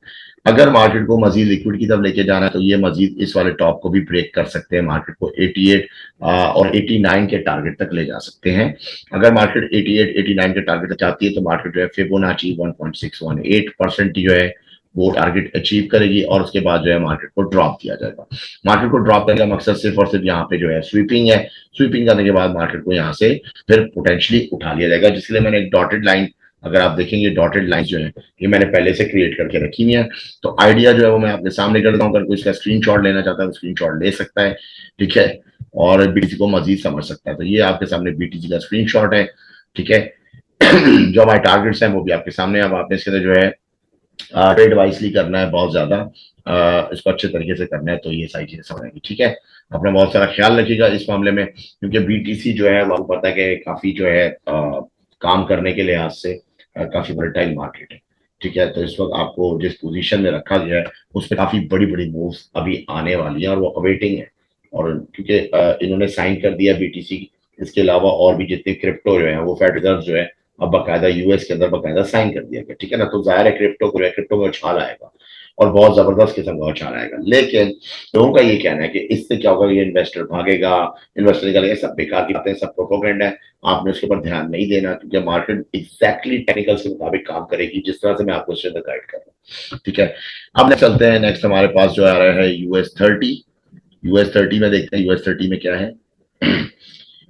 अगर मार्केट को मजीद लिक्विड की तरफ लेके जाना है तो ये मजीद इस वाले टॉप को भी ब्रेक कर सकते हैं, मार्केट को 88 और 89 के टारगेट तक ले जा सकते हैं। अगर मार्केट 88 89 के टारगेट तक चाहती है तो मार्केट जो है फिबोनाची 1.618% जो है वो टारगेट अचीव करेगी, और उसके बाद जो है मार्केट को ड्रॉप किया जाएगा। मार्केट को ड्रॉप करने का मकसद सिर्फ और सिर्फ यहाँ पे जो है स्वीपिंग है, स्वीपिंग करने के बाद मार्केट को यहाँ से फिर पोटेंशियली उठा लिया जाएगा, जिसके लिए मैंने एक डॉटेड लाइन, अगर आप देखेंगे डॉटेड लाइन जो है ये मैंने पहले से क्रिएट करके रखी हुई है। तो आइडिया जो है वो मैं आपके सामने कर देता हूँ, अगर कोई इसका स्क्रीनशॉट लेना चाहता है तो स्क्रीनशॉट ले सकता है, ठीक है, और बीटीसी को मजीद समझ सकता है। तो ये आपके सामने बीटीसी का स्क्रीनशॉट है, ठीक है। जो हमारे टारगेट्स हैं वो भी आपके सामने, अब आपने इसके अंदर जो है ट्रेड वाइजली करना है, बहुत ज्यादा इसको अच्छे तरीके से करना है, तो ये सारी चीजें समझेंगे, ठीक है। अपना बहुत सारा ख्याल रखिएगा इस मामले में, क्योंकि बीटीसी जो है आपको पता है कि काफी जो है काम करने के लिहाज से काफी वोलेटाइल मार्केट है, ठीक है। तो इस वक्त आपको जिस पोजीशन में रखा गया है उस पर काफी बड़ी बड़ी मूव्स अभी आने वाली हैं और वो अवेटिंग है, और क्योंकि इन्होंने साइन कर दिया बीटीसी, इसके अलावा और भी जितने क्रिप्टो जो है वो फेड रिजर्व जो है अब बाकायदा यूएस के अंदर बाकायदा साइन कर दिया गया, ठीक है ना। तो जाहिर है क्रिप्टो को क्रिप्टो में उछाल आएगा और बहुत जबरदस्त किस्म का उछाल आएगा, लेकिन लोगों का ये कहना है कि इससे क्या होगा, ये इन्वेस्टर भागेगा, इन्वेस्टर निकलेगा, सब बेकार की बातें, सब प्रोपोगेंडा है, आपने उसके ऊपर ध्यान नहीं देना, क्योंकि मार्केट एग्जैक्टली टेक्निकल के मुताबिक काम करेगी जिस तरह से मैं आपको इसके अंदर गाइड कर रहा हूँ, ठीक है। अब नेक्स्ट चलते हैं, नेक्स्ट हमारे पास जो आ रहा है US30। US30 में देखते हैं US30 में क्या है।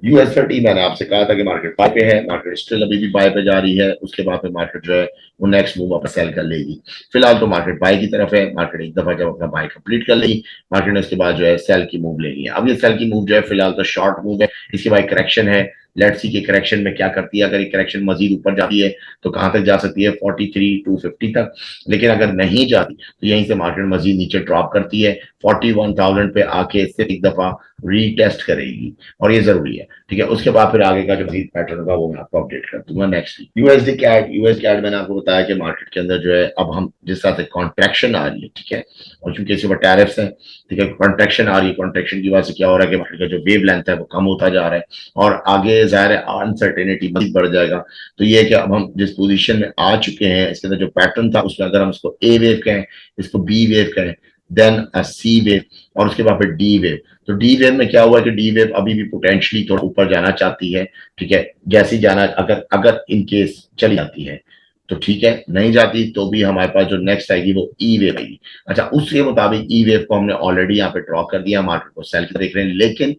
US30 मैंने आपसे कहा था कि मार्केट बाय पे है, मार्केट स्टिल अभी भी बाय पे जा रही है, उसके बाद पे मार्केट जो है वो नेक्स्ट मूव अप सेल कर लेगी। फिलहाल तो मार्केट बाय की तरफ है, मार्केट एक दफा जब अपना बाय कंप्लीट कर लेगी मार्केट ने उसके बाद जो है सेल की मूव लेनी है। अब ये सेल की मूव जो है फिलहाल तो शॉर्ट मूव है, इसके बाद करेक्शन है, लेट्स सी के करेक्शन में क्या करती है, अगर ये करेक्शन मजीद ऊपर जाती है तो कहां तक जा सकती है, 43,250 तक, लेकिन अगर नहीं जाती तो यहीं से मार्केट मजीद नीचे ड्रॉप करती है, 41,000 पे आके इससे एक दफा रीटेस्ट करेगी, और ये जरूरी है, ठीक है। उसके बाद फिर आगे का जो मजीद पैटर्न होगा वो मैं आपको अपडेट कर दूंगा next week. USD CAD, US CAD मैंने आपको बताया कि मार्केट के अंदर जो है अब हम जिस तरह से कॉन्ट्रैक्शन आ रही है, ठीक है, और चूंकि इसके ऊपर टैरिफ्स है, ठीक है, कॉन्ट्रैक्शन आ रही है, कॉन्ट्रैक्शन की वजह से क्या हो रहा है कि मार्केट का जो वेव लेंथ है वो कम होता जा रहा है, और आगे जाहिर है अनसर्टेनिटी बढ़ जाएगा। तो ये है कि अब हम जिस पोजीशन में आ चुके हैं इसके अंदर जो पैटर्न था उसमें अगर हम इसको ए वेव कहें, इसको बी वेव कहें, देन अ सी वेव, और उसके बाद फिर डी वेव। तो डी वेव में क्या हुआ कि डी वेव अभी भी पोटेंशियली थोड़ा ऊपर जाना चाहती है, ठीक है, जैसी जाना अगर अगर इन केस चली जाती है तो ठीक है, नहीं जाती तो भी हमारे पास जो नेक्स्ट आएगी वो ई वेव आएगी। अच्छा, उसके मुताबिक ई वेव को हमने ऑलरेडी यहाँ पे ड्रॉ कर दिया, मार्केट को सेल देख रहे हैं, लेकिन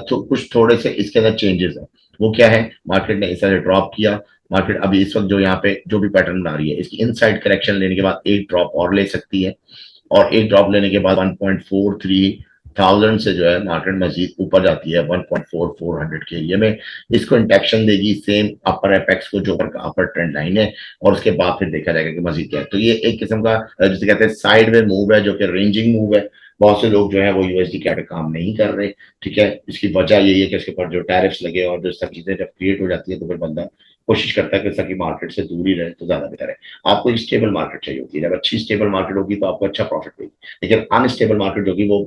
तो कुछ थोड़े से इसके अंदर चेंजेस है। वो क्या है, मार्केट ने इस तरह ड्रॉप किया, मार्केट अभी इस वक्त जो यहाँ पे जो भी पैटर्न बना रही है, इसकी इनसाइड करेक्शन लेने के बाद एक ड्रॉप और ले सकती है, और एक ड्रॉप लेने के बाद 1.43 से जो है मार्केट मजीद ऊपर जाती है 1.4400 के एरिया में, इसको इंटेक्शन देगी सेम अपर एपेक्स को जो अपर ट्रेंड लाइन है, और उसके बाद फिर देखा जाएगा कि मजीद क्या है। तो ये एक किस्म का जिसे कहते हैं साइड वे मूव है, जो कि रेंजिंग मूव है। बहुत से लोग जो है वो यूएसडी के काम नहीं कर रहे, ठीक है। इसकी वजह यही है कि इसके ऊपर जो टैरिफ्स लगे और जो सब चीजें जब क्रिएट हो जाती है तो फिर बंदा कोशिश करता है कि सकी मार्केट से दूर ही रहे तो ज्यादा बेहतर है। आपको एक स्टेबल मार्केट चाहिए होती है, जब अच्छी स्टेबल मार्केट होगी तो आपको अच्छा प्रॉफिट होगी, लेकिन अनस्टेबल मार्केट होगी वो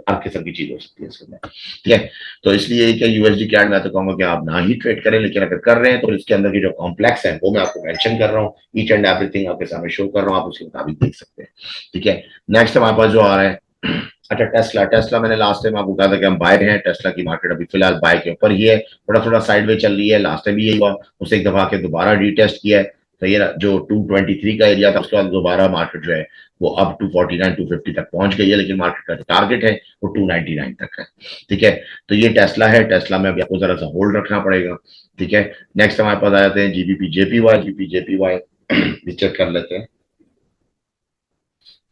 हर किस्म की चीज हो सकती है इसके अंदर, ठीक है। तो इसलिए कि यूएसडी कैड मैं तो कहूंगा कि आप ना ही ट्रेड करें, लेकिन अगर कर रहे हैं तो इसके अंदर की जो कॉम्प्लेक्स है वो मैं आपको मेंशन कर रहा हूँ, ईच एंड एवरीथिंग आपके सामने शो कर रहा हूँ, आप उसके मुताबिक देख सकते हैं, ठीक है। नेक्स्ट हमारे पास जो आ रहा है, अच्छा टेस्ला, टेस्ला मैंने लास्ट टाइम आपको कहा था कि हम बाय हैं, टेस्ला की मार्केट अभी फिलहाल बाय के ऊपर ही है, थोड़ा थोड़ा साइडवे चल रही है, लास्ट टाइम भी यही हुआ, उसे एक दफा के दोबारा रीटेस्ट किया है, तो ये जो 223 का एरिया था उसके बाद दोबारा मार्केट जो है वो अब 249 250 तक पहुंच गई है, लेकिन मार्केट का जो टारगेट है वो 299 तक है, ठीक है। तो ये टेस्ला है, टेस्ला में अभी आपको जरा सा होल्ड रखना पड़ेगा, ठीक है। नेक्स्ट हमारे पास आ जाते हैं GBP JPY, GBP JPY check कर लेते हैं।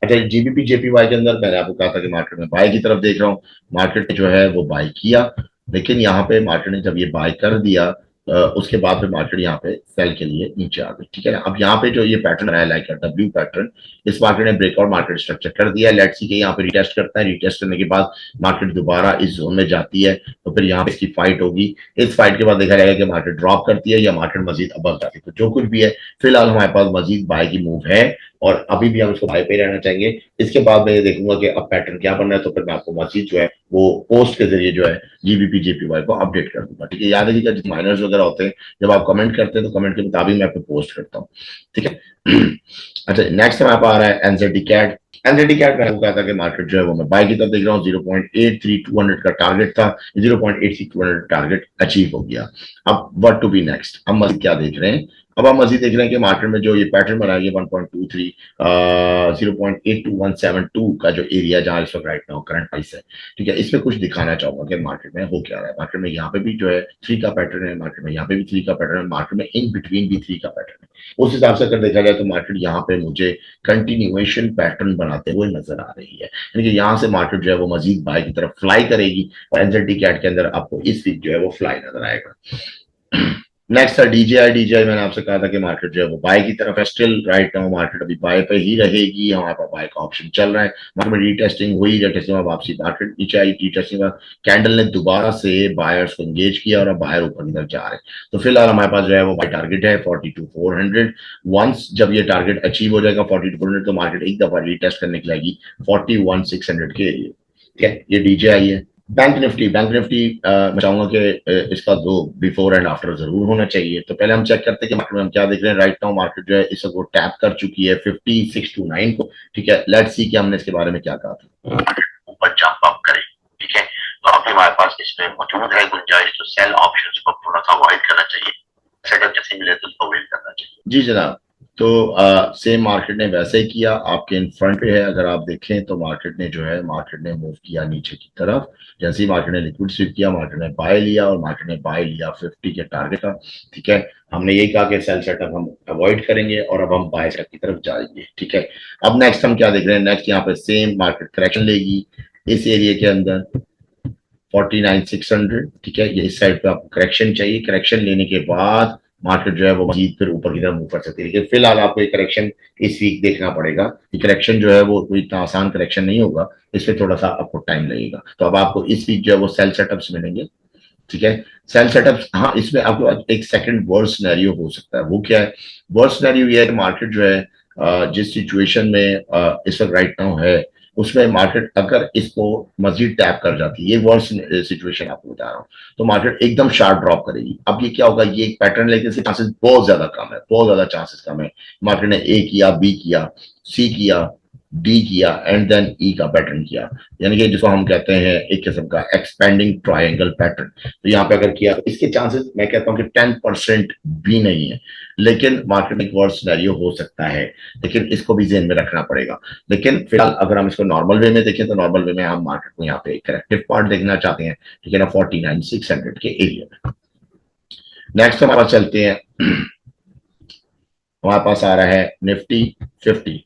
अच्छा, जीबीपी जेपीवाई के अंदर मैंने आपको कहा था कि मार्केट में बाय की तरफ देख रहा हूँ, मार्केट जो है वो बाय किया, लेकिन यहाँ पे मार्केट ने जब ये बाय कर दिया उसके बाद फिर मार्केट यहाँ पे सेल के लिए नीचे आ गई, ठीक है ना। अब यहाँ पे जो ये पैटर्न है लाइक डब्ल्यू पैटर्न, इस मार्केट ने ब्रेकआउट मार्केट स्ट्रक्चर कर दिया, लेट्स सी के यहाँ पे रिटेस्ट करता है, रिटेस्ट करने के बाद मार्केट दोबारा इस जोन में जाती है, तो फिर यहाँ पे इसकी फाइट होगी, इस फाइट के बाद देखा जाएगा कि मार्केट ड्रॉप करती है या मार्केट मजीद अबव जाती है। तो जो कुछ भी है फिलहाल हमारे पास मजीद बाय की मूव है, और अभी भी हम इसको बाय पे रहना चाहेंगे। इसके बाद मैं ये देखूंगा कि अब पैटर्न क्या बन रहा है, तो फिर मैं आपको मजीद जो है वो पोस्ट के जरिए जो है जीबीपी जेपीवाई को अपडेट कर दूंगा, ठीक है। याद रखिएगा जो माइनर्स वगैरह होते हैं जब आप कमेंट करते हैं तो कमेंट के मुताबिक मैं आपको पोस्ट करता हूँ, ठीक है। अच्छा, नेक्स्ट हमारे पास आ रहा है एनजेडी कैट। एनजेडी कैट मैंने कहा था कि मार्केट जो है वो मैं बाय की तरफ देख रहा हूँ, 0.83200 का टारगेट था, 0.83200 टारगेट अचीव हो गया। अब व्हाट टू बी नेक्स्ट, हम मजीद क्या देख रहे हैं, अब हम मजीद देख रहे हैं कि मार्केट में जो ये पैटर्न बना है 1.23 0.82172 का जो एरिया जहां इस वक्त राइट नाउ करंट प्राइस है, ठीक है, इसमें कुछ दिखाना चाहूंगा कि मार्केट में हो क्या रहा है। मार्केट में यहाँ पे भी जो है 3 का पैटर्न है, मार्केट में यहाँ पे भी 3 का पैटर्न है, मार्केट में इन बिटवीन भी 3 का पैटर्न है। उस हिसाब से अगर देखा जाए तो मार्केट यहाँ पे मुझे कंटिन्यूएशन पैटर्न बनाते हुए नजर आ रही है, यानी कि यहाँ से मार्केट जो है वो मजीद बाय की तरफ फ्लाई करेगी, और एनजेडी कैट के अंदर आपको इस वीक जो है वो फ्लाई नजर आएगा। नेक्स्ट है डीजीआई, डीजीआई मैंने आपसे कहा था कि मार्केट जो है वो बाय की तरफ है, स्टिल राइट नाउ मार्केट अभी बाय पे ही रहेगी, हमारे पास बाय का ऑप्शन चल रहा है। मार्केट में रीटेस्टिंग हुई, रीटेस्टिंग में वापसी मार्केट नीचे आई, रीटेस्टिंग में कैंडल ने दोबारा से बायर्स को एंगेज किया और अब बायर ऊपर की तरफ जा रहे हैं। तो फिलहाल हमारे पास जो है वो बाय टारगेट है 42400, वंस जब ये टारगेट अचीव हो जाएगा 42400 तो मार्केट एक दफा रीटेस्ट करने के लिए 41600 के एरिया, ठीक है। ये डीजीआई है। बैंक निफ्टी, बैंक निफ्टी मैं चाहूंगा कि इसका दो बिफोर एंड आफ्टर जरूर होना चाहिए। तो पहले हम चेक करते हैं कि मार्केट में हम क्या देख रहे हैं। राइट नाउ मार्केट जो है इस वक्त टैप कर चुकी है 5629 को, ठीक है। लेट्स सी कि हमने इसके बारे में क्या कहा था, ऊपर जंप अप करे, ठीक है। तो अभी हमारे पास इसमें मौजूद है गुंजाइश, तो सेल ऑप्शंस को थोड़ा सा अवॉइड करना चाहिए, सेटअप जैसे मिले तो उसको वेट करना चाहिए। जी जनाब, तो सेम मार्केट ने वैसे ही किया, आपके इन फ्रंट पे है, अगर आप देखें तो मार्केट ने जो है मार्केट ने मूव किया नीचे की तरफ, जैसे ही मार्केट ने लिक्विड स्विप किया मार्केट ने बाय लिया, और मार्केट ने बाय लिया 50 के टारगेट का, ठीक है। हमने यही कहा कि सेल सेटअप हम अवॉइड करेंगे और अब हम बाय सेटअप की तरफ जाएंगे, ठीक है। अब नेक्स्ट हम क्या देख रहे हैं, नेक्स्ट यहाँ पे सेम मार्केट करेक्शन लेगी इस एरिया के अंदर 49600, ठीक है। ये इस साइड पे आपको करेक्शन चाहिए, करेक्शन लेने के बाद मार्केट जो है वो मजीद फिर ऊपर की तरफ मूव कर सकती है, लेकिन फिलहाल आपको ये करेक्शन इस वीक देखना पड़ेगा। ये करेक्शन जो है वो कोई इतना आसान करेक्शन नहीं होगा, इसमें थोड़ा सा आपको टाइम लगेगा। तो अब आपको इस वीक जो है वो सेल सेटअप्स मिलेंगे, ठीक है। सेल सेटअप्स, हाँ इसमें आपको एक सेकंड वर्स्ट सिनेरियो हो सकता है। वो क्या है, वर्स्ट सिनेरियो ये है कि मार्केट जो है जिस सिचुएशन में इस वक्त राइट नाउ है उसमें मार्केट अगर इसको मजीद टैप कर जाती है, ये वर्स्ट सिचुएशन आपको बता रहा हूँ, तो मार्केट एकदम शार्प ड्रॉप करेगी। अब ये क्या होगा, ये एक पैटर्न लेके इसके चांसेस बहुत ज्यादा कम है, बहुत ज्यादा चांसेस कम है। मार्केट ने ए किया, बी किया, सी किया, डी किया एंड देन ई का पैटर्न किया, यानी कि जिसको हम कहते हैं एक किस्म का एक्सपेंडिंग ट्रायंगल पैटर्न। तो यहाँ पे अगर किया तो इसके चांसेस मैं कहता हूँ कि 10% भी नहीं है, लेकिन मार्केट में एक वर्स्ट सिनेरियो हो सकता है, लेकिन इसको भी ध्यान में रखना पड़ेगा। लेकिन फिलहाल अगर हम इसको नॉर्मल वे में देखें तो नॉर्मल वे में हम मार्केट को यहाँ पे करेक्टिव पार्ट देखना चाहते हैं, ठीक है ना, 49,600 के एरिया में। नेक्स्ट हमारे पास चलते हैं, हमारे पास आ रहा है निफ्टी 50।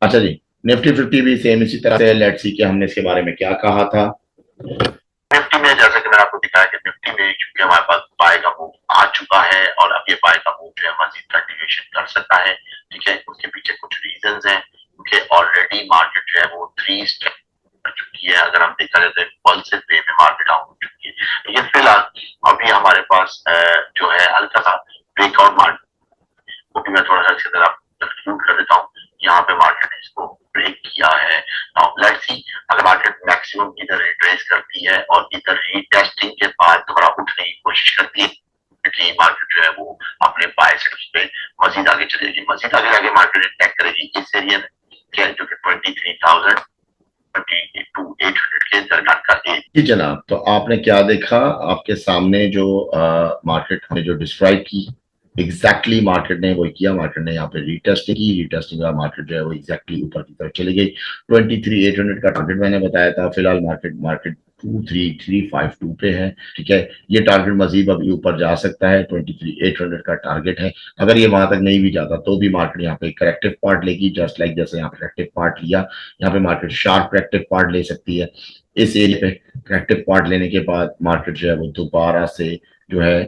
अच्छा जी, निफ्टी 50 भी सेम इसी तरह से, लेट्स सी कि हमने इसके बारे में क्या कहा था। निफ्टी में जैसे कि मैंने आपको दिखाया कि निफ्टी में क्योंकि हमारे पास बाय का मूव आ चुका है और अब ये बाय का मूव जो है मजीद कंटिन्यूएशन कर सकता है, ठीक है। उसके पीछे कुछ रीजंस हैं, क्योंकि ऑलरेडी मार्केट जो है वो 3 स्टेप कर चुकी है। अगर हम देखा जाए तो इम्पल्सिव वे में मार्केट डाउन हो चुकी है, लेकिन फिलहाल अभी हमारे पास जो है हल्का सा ब्रेकआउट मार्केट, वो भी मैं थोड़ा सा इसके तरह कंक्लूड कर देता हूँ। यहाँ पे मार्केट ने इसको ब्रेक किया है। नाउ लेट्स सी अगर मार्केट मैक्सिमम इधर रिट्रेस करती है और इधर रीटेस्टिंग के बाद दोबारा उठने की कोशिश करती है, क्योंकि मार्केट जो है वो अपने बाय सेटअप्स पे मजीद आगे चलेगी, मजीद आगे आगे मार्केट अटैक करेगी इस एरिया में, जो कि 23,000 22,800 के दरमियान का एरिया। जी जनाब, तो आपने क्या देखा, आपके सामने जो मार्केट ने जो डिस्ट्रॉय की, एग्जैक्टली मार्केट ने वही किया। मार्केट ने यहाँ पे रीटेस्टिंग की, रीटेस्टिंग का मार्केट जो है वो एग्जैक्टली ऊपर की तरफ चली गई। 23,800 का टारगेट मैंने बताया था। फिलहाल मार्केट 23,352 पे है, ठीक है। ये टारगेट मजीद अभी ऊपर जा सकता है, 23,800 का टारगेट है। अगर ये वहां तक नहीं भी जाता तो भी मार्केट यहाँ पे करेक्टिव पार्ट लेगी, जस्ट लाइक जैसे यहाँ पे करेक्टिव पार्ट लिया, यहाँ पे मार्केट शार्प करेक्टिव पार्ट ले सकती है। इस एरिया पे करेक्टिव पार्ट लेने के बाद मार्केट जो है वो दोबारा से जो है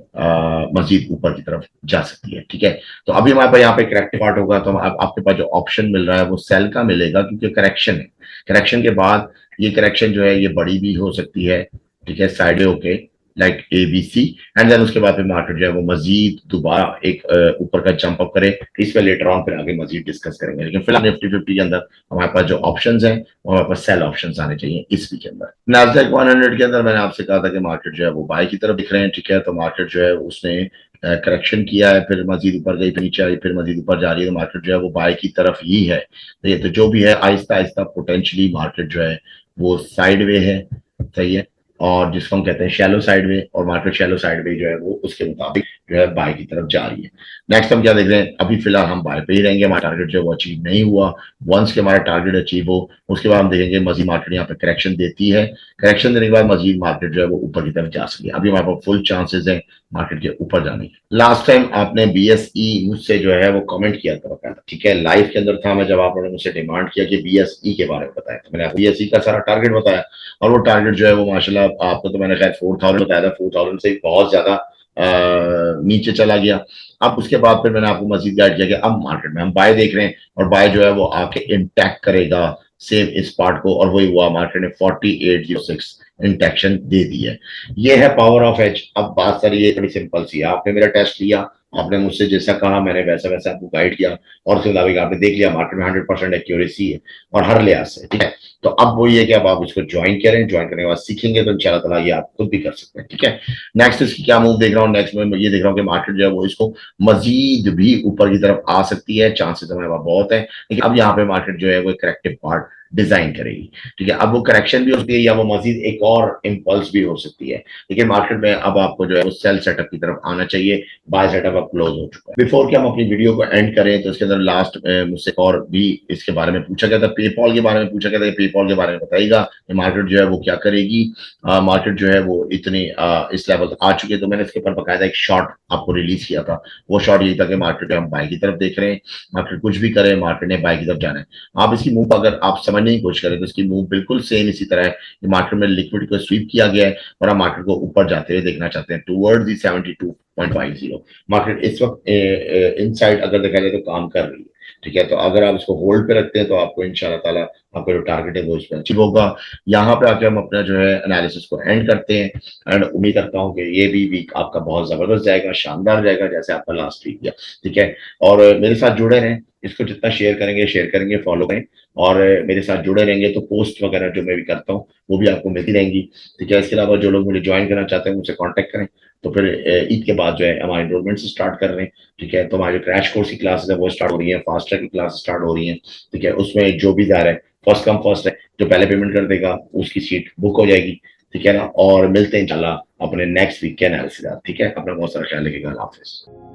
मजीद ऊपर की तरफ जा सकती है, ठीक है। तो अभी हमारे पास यहाँ पे करेक्टिव पार्ट होगा तो आपके पास जो ऑप्शन मिल रहा है वो सेल का मिलेगा, क्योंकि करेक्शन है। करेक्शन के बाद ये करेक्शन जो है ये बड़ी भी हो सकती है, ठीक है, साइड होके लाइक ABC, एंड देन उसके बाद फिर मार्केट जो है वो मजीद दोबारा एक ऊपर का जंप अप करे। इस पे लेटर ऑन फिर आगे मजीद डिस्कस करेंगे, लेकिन फिलहाल निफ्टी 50 के अंदर हमारे पास जो ऑप्शंस हैं वो हमारे पास सेल ऑप्शंस आने चाहिए इस वीक के अंदर। नास्डैक 100 के अंदर मैंने आपसे कहा था कि मार्केट जो है वो बाय की तरफ दिख रहे हैं, ठीक है। तो मार्केट जो है उसने करेक्शन किया है, फिर मजीद ऊपर गई, फिर नीचे आई, फिर मजीद ऊपर जा रही है। तो मार्केट जो है वो बाय की तरफ ही है। तो ये तो जो भी है आहिस्ता आहिस्ता पोटेंशियली मार्केट जो है वो साइड वे है, सही है, और जिसको हम कहते हैं शैलो साइड वे, और मार्केट शैलो साइड वे जो है वो उसके मुताबिक जो है बाय की तरफ जा रही है। नेक्स्ट हम क्या देख रहे हैं, अभी फिलहाल हम बाय पे ही रहेंगे। हमारा टारगेट जो है वो अचीव नहीं हुआ, वंस के हमारा टारगेट अचीव हो उसके बाद हम देखेंगे मजीद मार्केट यहाँ पे करेक्शन देती है। करेक्शन देने के बाद मजीद मार्केट जो है वो ऊपर की तरफ जा सकती है। अभी हमारे पास फुल चांसेस है मार्केट के ऊपर जाने के। लास्ट टाइम आपने BSE मुझसे जो है वो कमेंट किया था, ठीक है, लाइव के अंदर था मैं, जब आपने मुझसे डिमांड किया कि BSE के बारे में बताया, तो मैंने BSE का सारा टारगेट बताया, और वो टारगेट जो है वो माशाल्लाह आपको तो मैंने खैर 4,000 बताया था, 4,000 से बहुत ज्यादा नीचे चला गया। अब उसके बाद फिर मैंने आपको मजीद गाइड किया कि अब मार्केट में हम बाय देख रहे हैं, और बाय जो है वो आके इंटैक्ट करेगा सेम इस पार्ट को, और वही हुआ, मार्केट ने 4806 इंटेक्शन दे दी है। ये है पावर ऑफ एच। अब बात सारी ये बड़ी सिंपल सी है, आपने मेरा टेस्ट लिया, आपने मुझसे जैसा कहा मैंने वैसा वैसा आपको गाइड किया, और उसके मुताबिक आपने देख लिया मार्केट में 100% एक्यूरेसी है और हर लिहाज से, ठीक है। तो अब वो ये कि अब आप इसको ज्वाइन करें, ज्वाइन करने के बाद सीखेंगे तो इंशाल्लाह ताला ये आप खुद भी कर सकते हैं, ठीक है। नेक्स्ट इसकी क्या मूव देख रहा हूँ, नेक्स्ट में ये देख रहा हूँ कि मार्केट जो है वो इसको मजीद भी ऊपर की तरफ आ सकती है, चांसेस हमारे पास बहुत है, लेकिन अब यहाँ पे मार्केट जो है वो करेक्टिव पार्ट डिजाइन करेगी, ठीक है। अब वो करेक्शन भी हो सकती है या वो मजीद एक और इम्पल्स भी हो सकती है, लेकिन मार्केट में अब आपको जो है वो सेल सेटअप की तरफ आना चाहिए। बाय सेटअप अब क्लोज हो चुका है। बिफोर कि हम अपनी वीडियो को एंड करें तो इसके अंदर लास्ट मुझसे और भी इसके बारे में पूछा गया था, पेपॉल के बारे में पूछा गया था, पेपॉल के बारे में बताइएगा कि मार्केट जो है वो क्या करेगी। मार्केट जो है वो इतनी इस लेवल तक आ चुकी है, तो मैंने इसके ऊपर बकायदा एक शॉर्ट आपको रिलीज किया था। वो शॉर्ट यही था कि मार्केट हम बाय की तरफ देख रहे हैं, मार्केट कुछ भी करे मार्केट ने बाय की तरफ जाना है। आप इसकी मूव अगर आप समझने की कोशिश करें तो इसकी मूव बिल्कुल सेम इसी तरह है कि मार्केट में लिक्विड को स्वीप किया गया है और हम मार्केट को ऊपर जाते हुए देखना चाहते हैं टुवर्ड्स दी 72.50। मार्केट इस वक्त इनसाइड अगर देखा जाए तो काम कर रही है, ठीक है। तो अगर आप इसको होल्ड पे रखते हैं तो आपको इंशाल्लाह ताला आपका जो टारगेट है वो इस पर अचीव होगा। यहाँ पे आके हम अपना जो है एनालिसिस को एंड करते हैं, एंड उम्मीद करता हूँ कि ये भी वीक आपका बहुत जबरदस्त जाएगा, शानदार जाएगा जैसे आपका लास्ट वीक गया, ठीक है। और मेरे साथ जुड़े रहें, इसको जितना शेयर करेंगे फॉलो करें, और मेरे साथ जुड़े रहेंगे तो पोस्ट वगैरह जो मैं भी करता हूँ वो भी आपको मिलती रहेंगी। ठीक है, इसके अलावा जो लोग मुझे ज्वाइन करना चाहते हैं मुझसे कॉन्टैक्ट करें। तो फिर ईद के बाद जो है हमारे एनरोलमेंट से स्टार्ट कर रहे हैं। ठीक है, तो हमारे जो क्रैश कोर्स की क्लासेस है वो स्टार्ट हो रही है, फास्ट ट्रैक की क्लास स्टार्ट हो रही है। ठीक है, उसमें जो भी जा रहा है फर्स्ट कम फर्स्ट है, जो पहले पेमेंट कर देगा उसकी सीट बुक हो जाएगी। ठीक है ना, और मिलते हैं इंशाल्लाह अपने नेक्स्ट वीक के एनालिसिस। ठीक है, अपना बहुत सारा ख्याल रखिएगा। अल्लाह हाफिज।